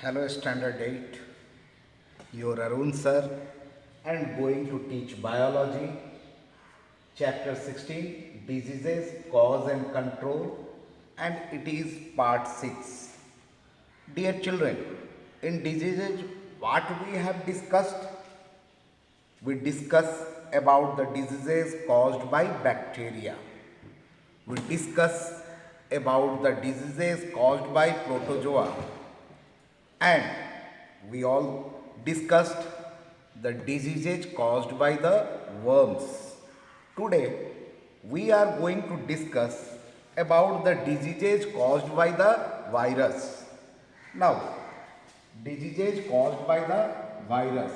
Hello Standard 8, your Arun sir and going to teach biology, chapter 16, diseases, cause and control, and it is part 6. Dear children, in diseases what we have discussed? We discuss about the diseases caused by bacteria. We discuss about the diseases caused by protozoa, and we all discussed the diseases caused by the worms. Today we are going to discuss about the diseases caused by the virus. Now, diseases caused by the virus.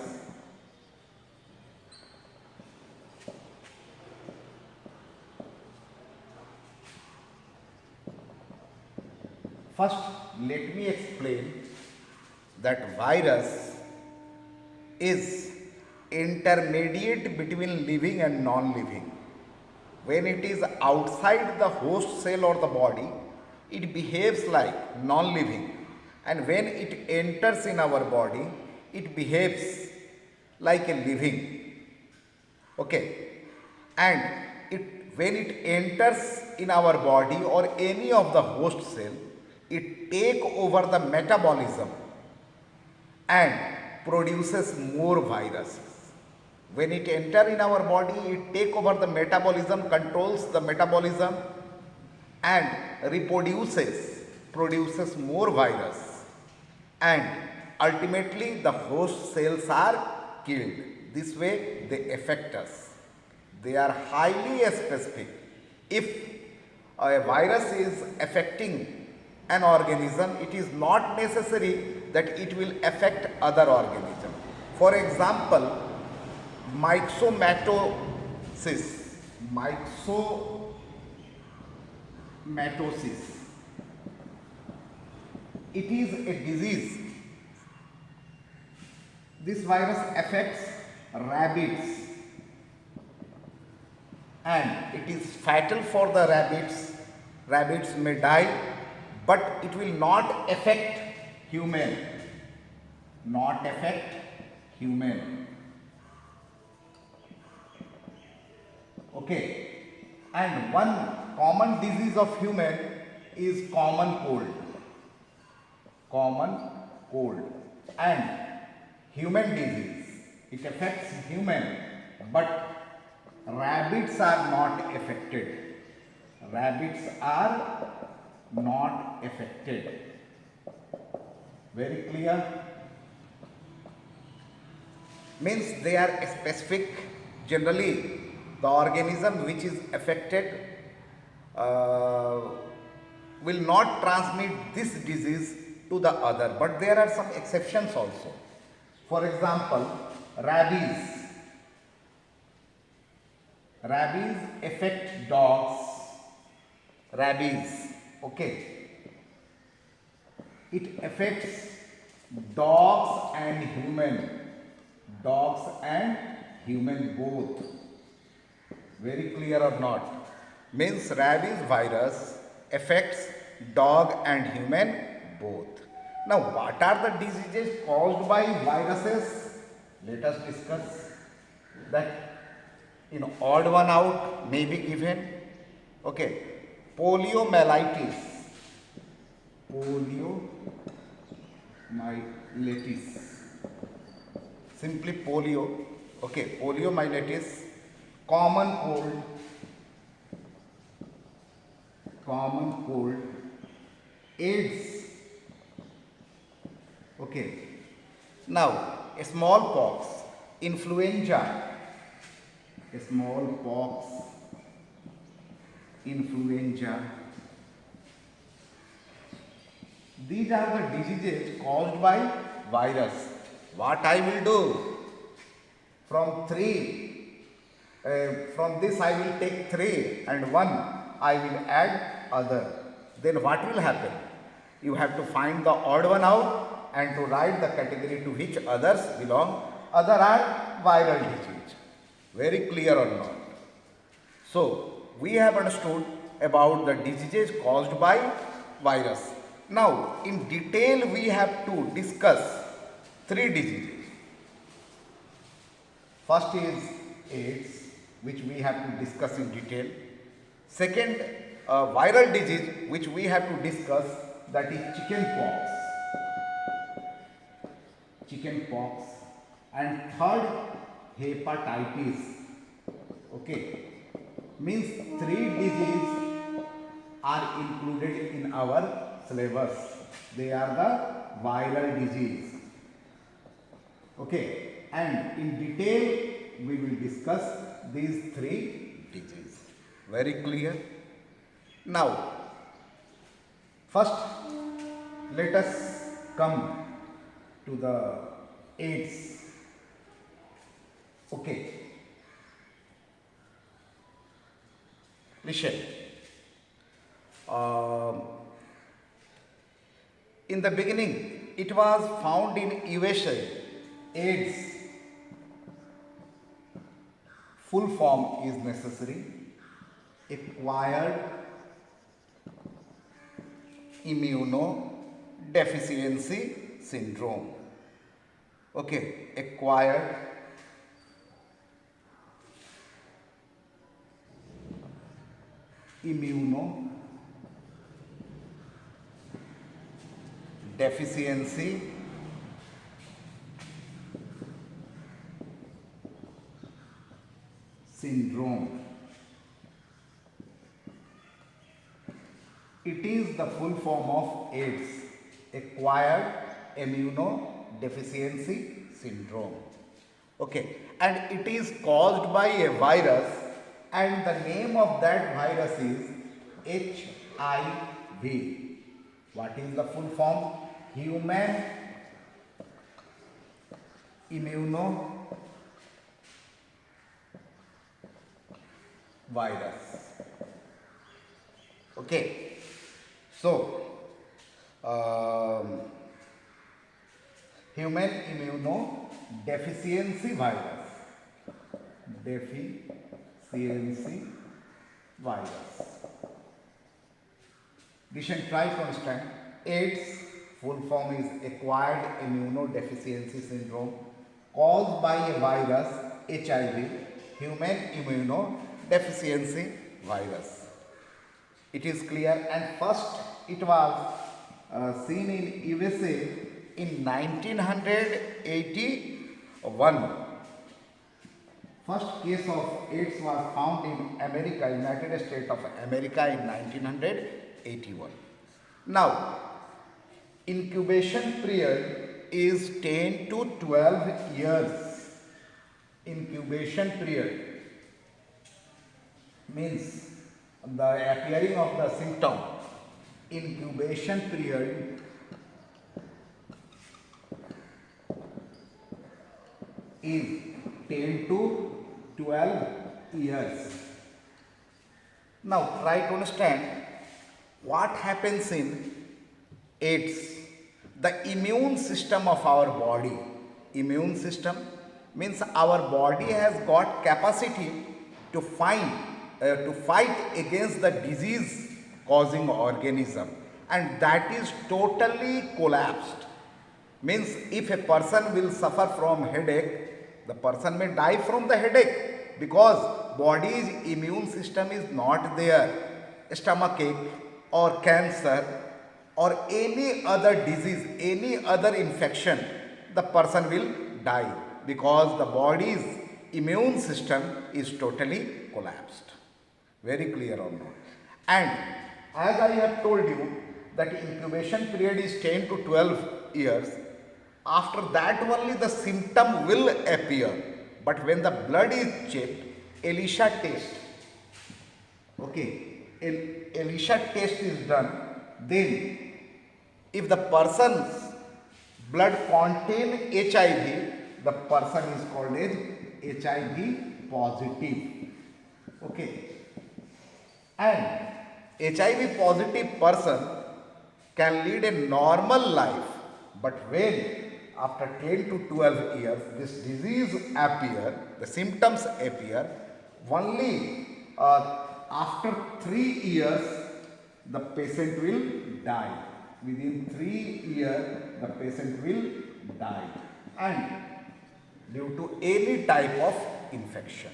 First, let me explain that virus is intermediate between living and non-living. When it is outside the host cell or the body, it behaves like non-living, and when it enters in our body, it behaves like a living. Okay, and when it enters in our body or any of the host cell, it take over the metabolism and produces more viruses. When it enter in our body, it take over the metabolism, controls the metabolism and produces more virus, and ultimately the host cells are killed. This way they affect us. They are highly specific. If a virus is affecting an organism, it is not necessary that it will affect other organism. For example, myxomatosis. Myxomatosis. It is a disease. This virus affects rabbits and it is fatal for the rabbits. Rabbits may die, but it will not affect human. Not affect human. Okay. And one common disease of human is common cold. Common cold. And human disease. It affects human, but rabbits are not affected. Rabbits are not affected. Very clear? Means they are specific. Generally, the organism which is affected will not transmit this disease to the other, but there are some exceptions also. For example, rabies. Rabies affect dogs. Rabies, okay. It affects dogs and human. Dogs and human both. Very clear or not? Means rabies virus affects dog and human both. Now, what are the diseases caused by viruses? Let us discuss that. Odd one out may be given. Okay. Poliomyelitis. Poliomyelitis. Simply polio. Okay. Poliomyelitis. Common cold. AIDS. Okay. Now, smallpox, influenza. Smallpox, influenza. These are the diseases caused by virus. What I will do? From this I will take 3 and 1 I will add other. Then what will happen? You have to find the odd one out and to write the category to which others belong. Other are viral disease. Very clear or not? So, we have understood about the diseases caused by virus. Now, in detail, we have to discuss three diseases. First is AIDS, which we have to discuss in detail. Second, viral disease, which we have to discuss, that is chickenpox. Chickenpox. And third, hepatitis. Okay, means three diseases are included in our syllabus. They are the viral disease. Okay, and in detail we will discuss these three diseases. Very clear? Now, first let us come to the AIDS. Okay, listen. In the beginning, it was found in USA. AIDS, full form is necessary. Acquired immunodeficiency syndrome. Okay, acquired immunodeficiency syndrome. It is the full form of AIDS, acquired immunodeficiency syndrome. Okay, and it is caused by a virus, and the name of that virus is HIV. What is the full form? Human immunovirus. Okay, so human immunodeficiency virus. Deficiency virus. Listen, try to understand. AIDS, full form is acquired immunodeficiency syndrome, caused by a virus, HIV, human immunodeficiency virus. It is clear, and first it was seen in USA in 1981. First case of AIDS was found in America, United States of America in 1981. Now, incubation period is 10 to 12 years. Incubation period means the appearing of the symptom. Incubation period is 10 to 12 years. Now try to understand what happens in AIDS. The immune system of our body. Immune system means our body has got capacity to fight against the disease causing organism, and that is totally collapsed. Means if a person will suffer from headache, the person may die from the headache because body's immune system is not there. Stomachache or cancer or any other disease, any other infection, the person will die because the body's immune system is totally collapsed. Very clear or not? And as I have told you that incubation period is 10 to 12 years. After that only the symptom will appear. But when the blood is checked, ELISA test, okay, ELISA test is done, then if the person's blood contain HIV, the person is called as HIV positive. Okay. And HIV positive person can lead a normal life, but when after 10 to 12 years this disease appear, the symptoms appear, only after 3 years the patient will die. Within 3 years, the patient will die, and due to any type of infection.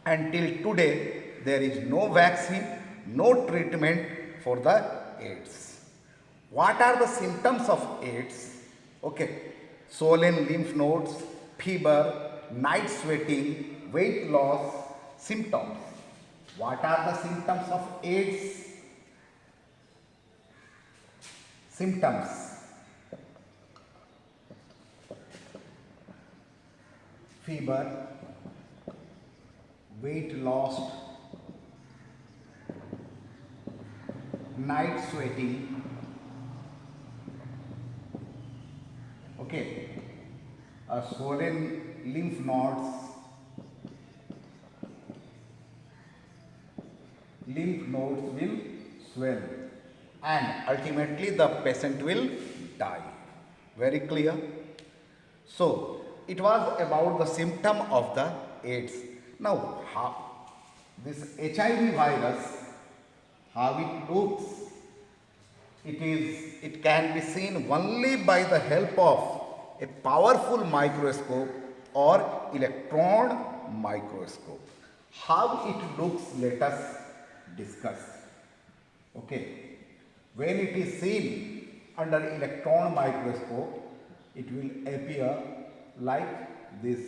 Until today, there is no vaccine, no treatment for the AIDS. What are the symptoms of AIDS? Okay, swollen lymph nodes, fever, night sweating, weight loss, symptoms. What are the symptoms of AIDS? Symptoms: fever, weight loss, night sweating, okay, swollen lymph nodes, lymph nodes will swell, and ultimately the patient will die. Very clear? So, it was about the symptom of the AIDS. Now, how this HIV virus, how it looks, it can be seen only by the help of a powerful microscope or electron microscope. How it looks, let us discuss. Okay. When it is seen under electron microscope, it will appear like this.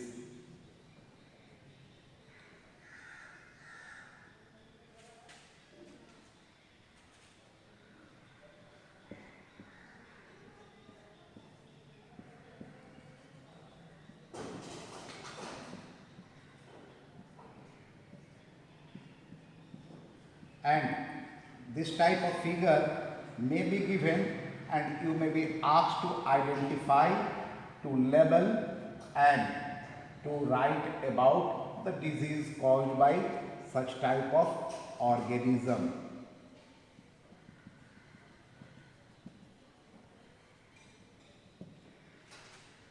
And this type of figure may be given, and you may be asked to identify, to label, and to write about the disease caused by such type of organism.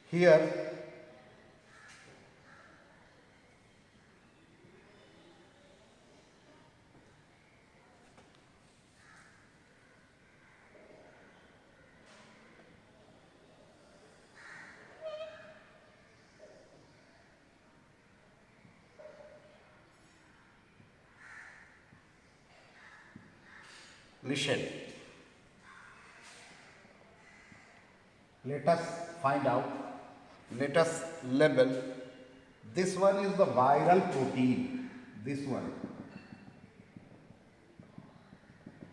Here listen. Let us find out. Let us label. This one is the viral protein. This one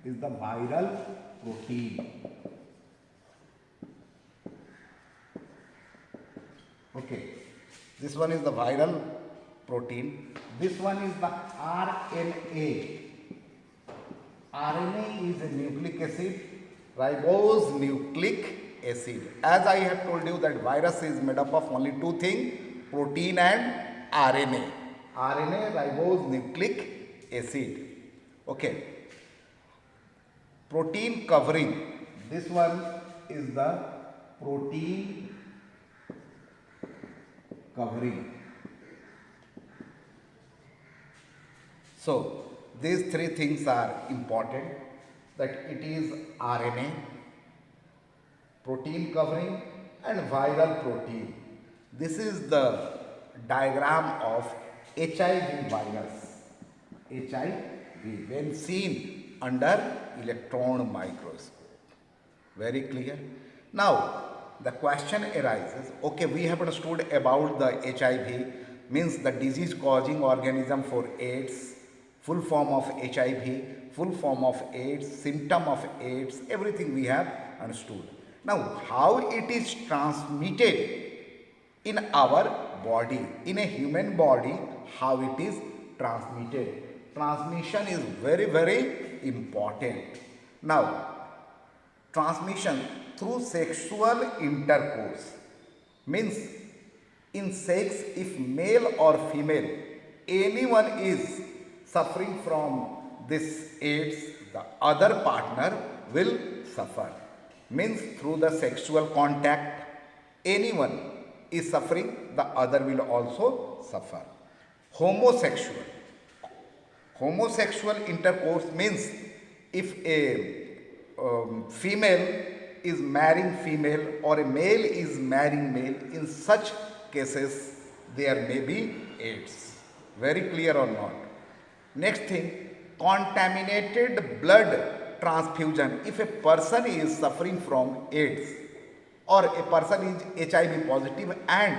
is the viral protein. Okay. This one is the viral protein. This one is the RNA. RNA is a nucleic acid, ribose nucleic acid. As I have told you that virus is made up of only two things, protein and RNA. RNA, ribose nucleic acid. Okay. Protein covering. This one is the protein covering. So, these three things are important, that it is RNA, protein covering, and viral protein. This is the diagram of HIV virus. HIV when seen under electron microscope. Very clear? Now, the question arises, okay, we have understood about the HIV, means the disease causing organism for AIDS, full form of HIV, full form of AIDS, symptom of AIDS, everything we have understood. Now, how it is transmitted in our body, in a human body, how it is transmitted. Transmission is very, very important. Now, transmission through sexual intercourse means in sex, if male or female, anyone is suffering from this AIDS, the other partner will suffer. Means through the sexual contact, anyone is suffering, the other will also suffer. Homosexual intercourse means if a female is marrying female or a male is marrying male, in such cases there may be AIDS. Very clear or not? Next thing, contaminated blood transfusion. If a person is suffering from AIDS or a person is HIV positive and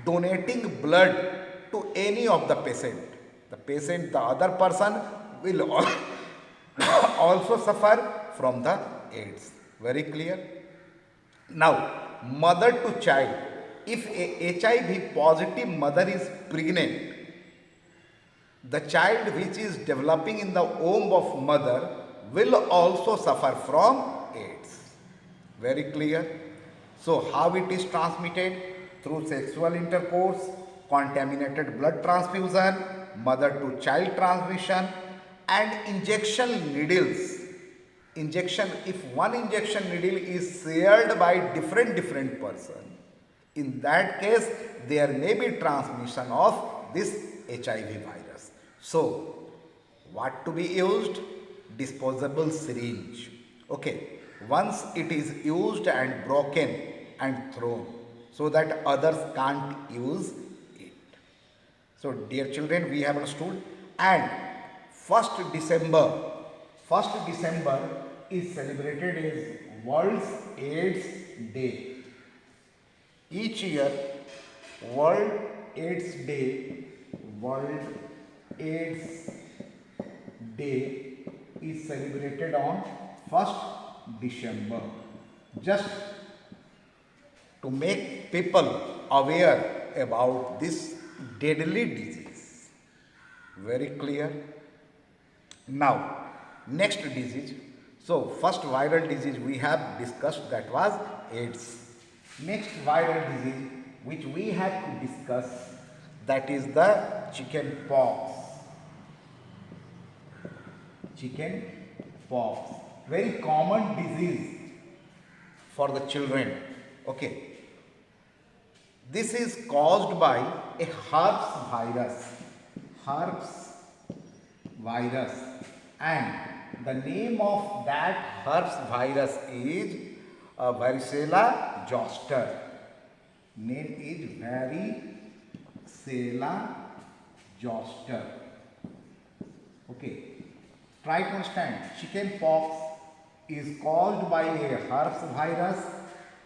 donating blood to any of the other person will also suffer from the AIDS. Very clear? Now, mother to child. If a HIV positive mother is pregnant, the child which is developing in the womb of mother will also suffer from AIDS. Very clear? So, how it is transmitted? Through sexual intercourse, contaminated blood transfusion, mother to child transmission, and injection needles. If one injection needle is shared by different person, in that case there may be transmission of this HIV virus. So, what to be used? Disposable syringe. Okay, once it is used and broken and thrown, so that others can't use it. So, dear children, we have understood. And 1st December is celebrated as World AIDS Day. Each year, World AIDS Day is celebrated on 1st December. Just to make people aware about this deadly disease. Very clear? Now, next disease. So, first viral disease we have discussed, that was AIDS. Next viral disease which we have to discuss, that is the chicken pox. Chicken pox. Very common disease for the children. Okay. This is caused by a herpes virus, and the name of that herpes virus is varicella zoster. Name is varicella zoster. Okay. Try to understand. Chicken pox is caused by a herpes virus,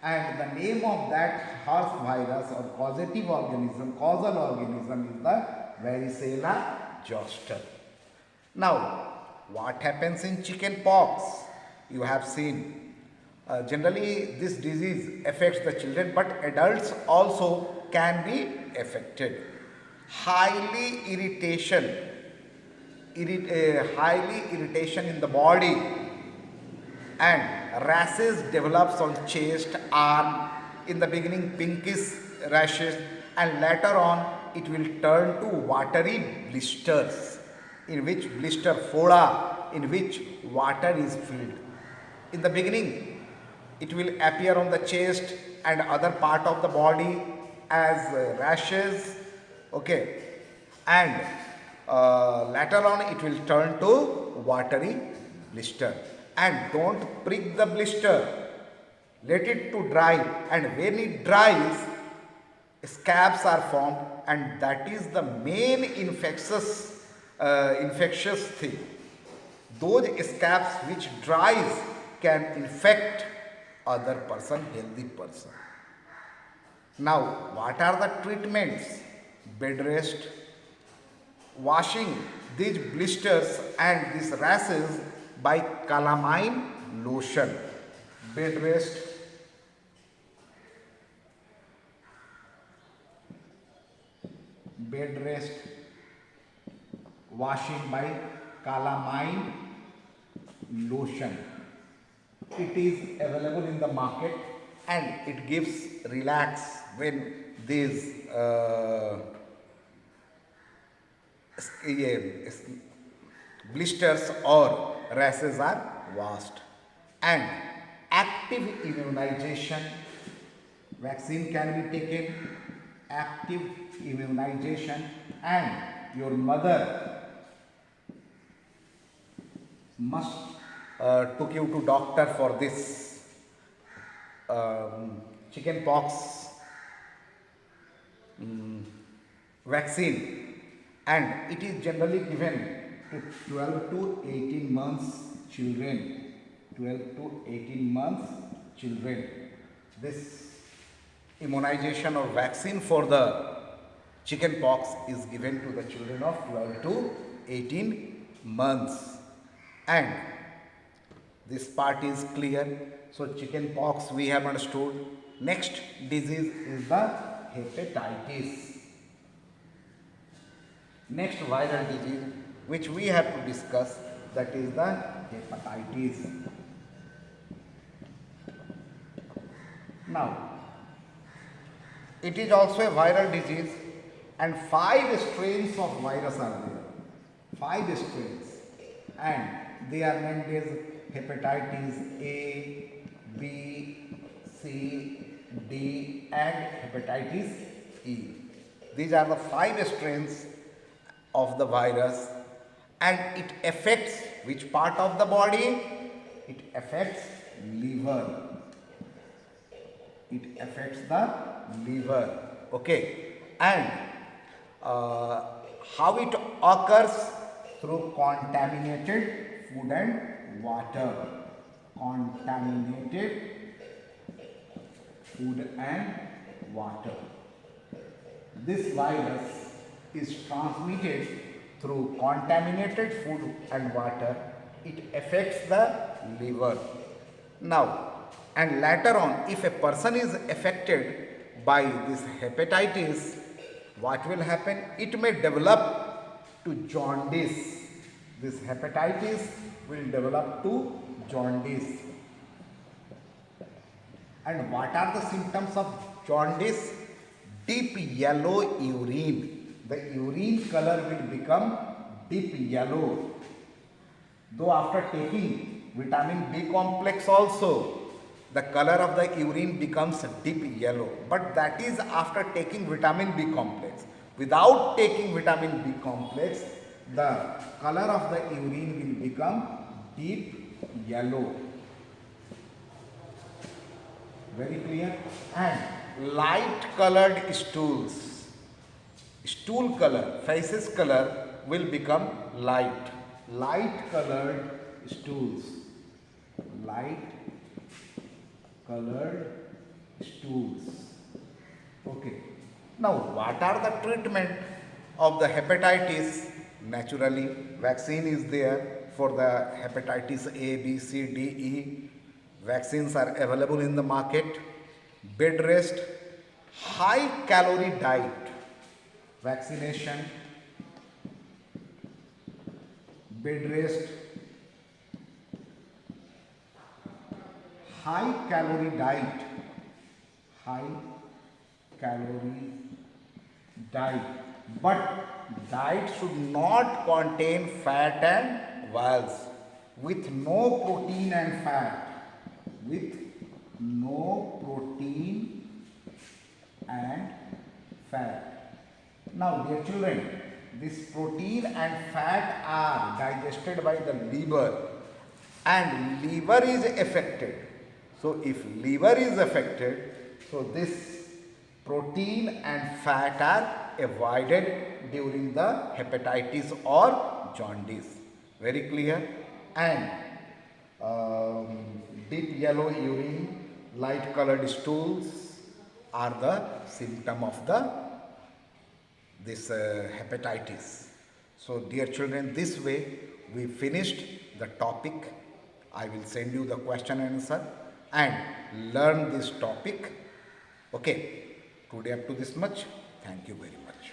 and the name of that herpes virus or causal organism is the varicella zoster. Now, what happens in chicken pox? You have seen. Generally, this disease affects the children, but adults also can be affected. Highly irritation in the body, and rashes develops on chest, arm. In the beginning, pinkish rashes, and later on it will turn to watery blisters, in which water is filled. In the beginning, it will appear on the chest and other part of the body as rashes. Okay, and later on it will turn to watery blister. And don't prick the blister, let it to dry, and when it dries, scabs are formed, and that is the main infectious thing. Those scabs which dries can infect other person, healthy person. Now, what are the treatments? Bed rest, washing these blisters and these rashes by calamine lotion. Bed rest, washing by calamine lotion. It is available in the market, and it gives relax when these blisters or rashes are washed. And active immunization, vaccine can be taken. Active immunization, and your mother must took you to doctor for this chicken pox vaccine, and it is generally given to 12 to 18 months children. 12 to 18 months children. This immunization or vaccine for the chicken pox is given to the children of 12 to 18 months. And this part is clear. So chicken pox we have understood. Next disease is the hepatitis. Next viral disease which we have to discuss, that is the hepatitis. Now, it is also a viral disease and 5 strains of virus are there. 5 strains, and they are named as hepatitis A, B, C, D and hepatitis E. These are the 5 strains of the virus, and it affects which part of the body? It affects liver. It affects the liver. Okay. And how it occurs? Through contaminated food and water. Contaminated food and water. This virus is transmitted through contaminated food and water. It affects the liver. Now, and later on, if a person is affected by this hepatitis, what will happen? It may develop to jaundice. This hepatitis will develop to jaundice. And what are the symptoms of jaundice? Deep yellow urine. The urine color will become deep yellow. Though after taking vitamin B complex also, the color of the urine becomes deep yellow. But that is after taking vitamin B complex. Without taking vitamin B complex, the color of the urine will become deep yellow. Very clear? And light colored stools. Stool color, feces color will become light. Light colored stools. Light colored stools. Okay. Now, what are the treatment of the hepatitis? Naturally, vaccine is there for the hepatitis A, B, C, D, E. Vaccines are available in the market. Bed rest, high calorie diet, vaccination, bed rest, high calorie diet, high calorie diet, but diet should not contain fat and oils, with no protein and fat, with no protein and fat. Now dear children, this protein and fat are digested by the liver, and liver is affected. So if liver is affected, so this protein and fat are avoided during the hepatitis or jaundice. Very clear? And deep yellow urine, light colored stools are the symptom of this hepatitis. So dear children, this way we finished the topic. I will send you the question and answer and learn this topic. Okay, today up to this much. Thank you very much.